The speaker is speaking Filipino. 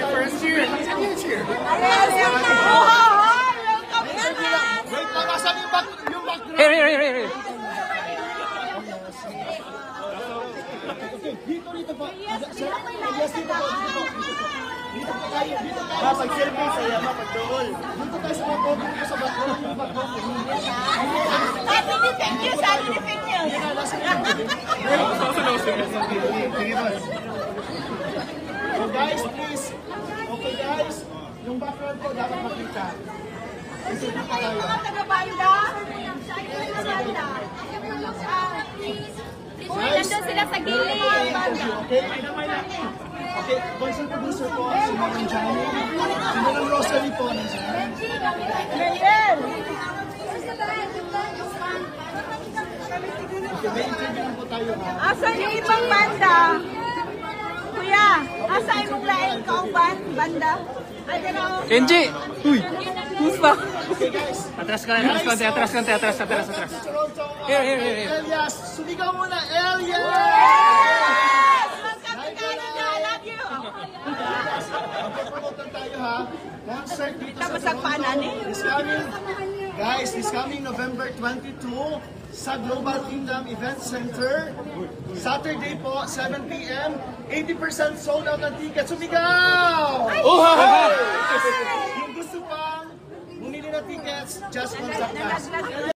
First year, second year. Wait, lakasan yung background. Here. Dito po. Yes, dito po. Dito po tayo. Pag-survey saya, pag-dool. Dito tayo sa background, dito sa background, yung background. So guys, please. Okay guys, yung background ko dapat makita. Dito tayo. Nandun sila sa gilid. Okay, voice and producer po, si Madam Johnny. Si Madam Rosalie po. Okay, may interview po tayo ha. Asan yung ibang banda? Kuya, asa yung lain ka ang banda? Kenji! Uy! Kumusta? Okay guys. Atras konti. Here. Elias, sumigaw muna, Elias! Promote tayo ha. Concert dito sa Toronto. This coming November 22 sa Global Kingdom Event Center. Saturday po, 7 p.m. 80% sold out ng tickets. Sumigaw! Yung gusto pang bumili ng tickets, just contact us.